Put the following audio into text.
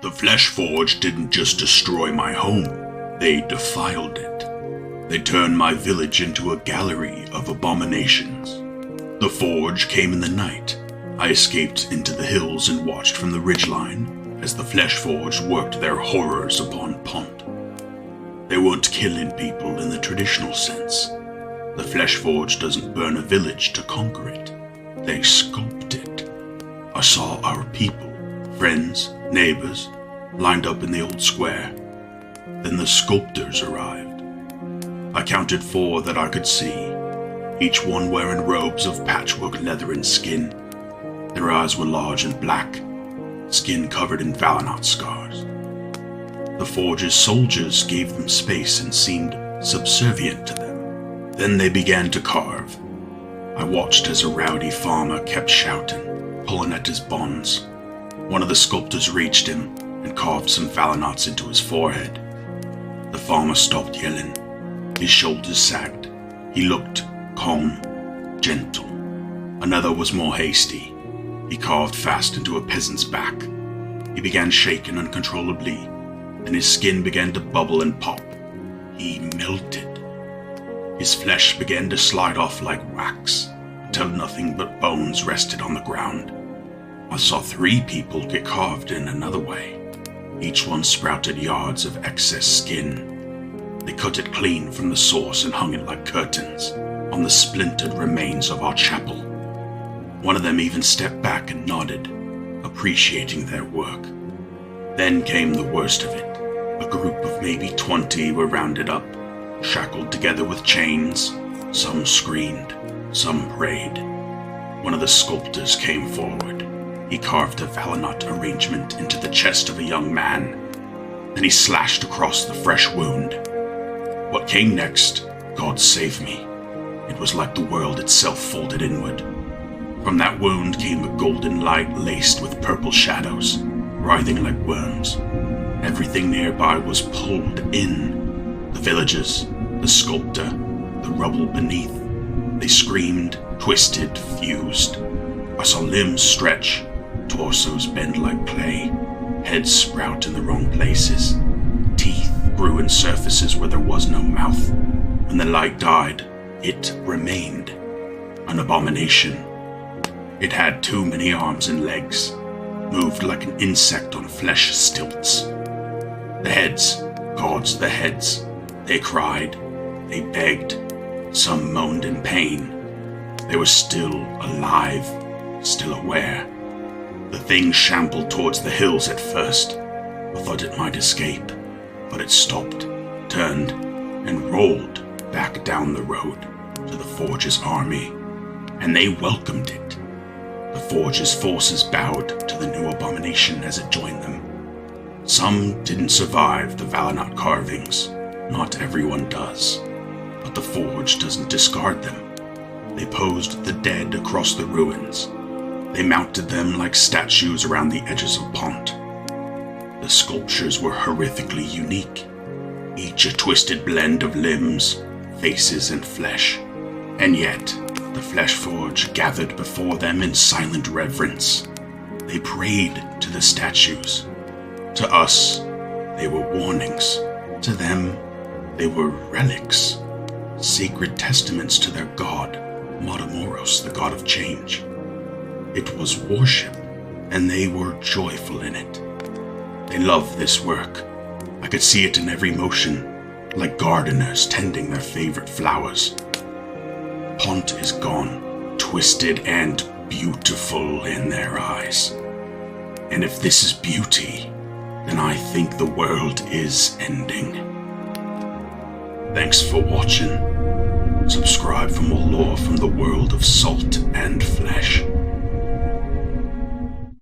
The Flesh Forge didn't just destroy my home, they defiled it. They turned my village into a gallery of abominations. The Forge came in the night. I escaped into the hills and watched from the ridgeline as the Flesh Forge worked their horrors upon Pont. They weren't killing people in the traditional sense. The Flesh Forge doesn't burn a village to conquer it. They sculpt it. I saw our people, friends, neighbors, lined up in the old square. Then the sculptors arrived. I counted 4 that I could see, each one wearing robes of patchwork leather and skin. Their eyes were large and black, skin covered in Valinot scars. The Forge's soldiers gave them space and seemed subservient to them. Then they began to carve. I watched as a rowdy farmer kept shouting, pulling at his bonds. One of the sculptors reached him and carved some Valinots into his forehead. The farmer stopped yelling. His shoulders sagged. He looked calm, gentle. Another was more hasty. He carved fast into a peasant's back. He began shaking uncontrollably. Then his skin began to bubble and pop. He melted. His flesh began to slide off like wax, until nothing but bones rested on the ground. I saw 3 people get carved in another way. Each one sprouted yards of excess skin. They cut it clean from the source and hung it like curtains on the splintered remains of our chapel. One of them even stepped back and nodded, appreciating their work. Then came the worst of it. A group of maybe 20 were rounded up, shackled together with chains. Some screamed, some prayed. One of the sculptors came forward. He carved a Valinot arrangement into the chest of a young man. Then he slashed across the fresh wound. What came next, God save me. It was like the world itself folded inward. From that wound came a golden light laced with purple shadows, writhing like worms. Everything nearby was pulled in. The villagers, the sculptor, the rubble beneath. They screamed, twisted, fused. I saw limbs stretch, torsos bend like clay, heads sprout in the wrong places. Teeth grew in surfaces where there was no mouth. When the light died, it remained. An abomination. It had too many arms and legs, moved like an insect on flesh stilts. The heads, gods, the heads. They cried, they begged, some moaned in pain. They were still alive, still aware. The thing shambled towards the hills at first. I thought it might escape, but it stopped, turned, and rolled back down the road to the Forge's army, and they welcomed it. The Forge's forces bowed to the new abomination as it joined them. Some didn't survive the Valinot carvings. Not everyone does. But the Forge doesn't discard them. They posed the dead across the ruins. They mounted them like statues around the edges of Pont. The sculptures were horrifically unique, each a twisted blend of limbs, faces, and flesh. And yet, the Flesh Forge gathered before them in silent reverence. They prayed to the statues. To us, they were warnings. To them, they were relics, sacred testaments to their god, Matamoros, the god of change. It was worship, and they were joyful in it. They loved this work. I could see it in every motion, like gardeners tending their favorite flowers. Pont is gone, twisted and beautiful in their eyes. And if this is beauty, then I think the world is ending. Thanks for watching. Subscribe for more lore from the world of salt and flesh.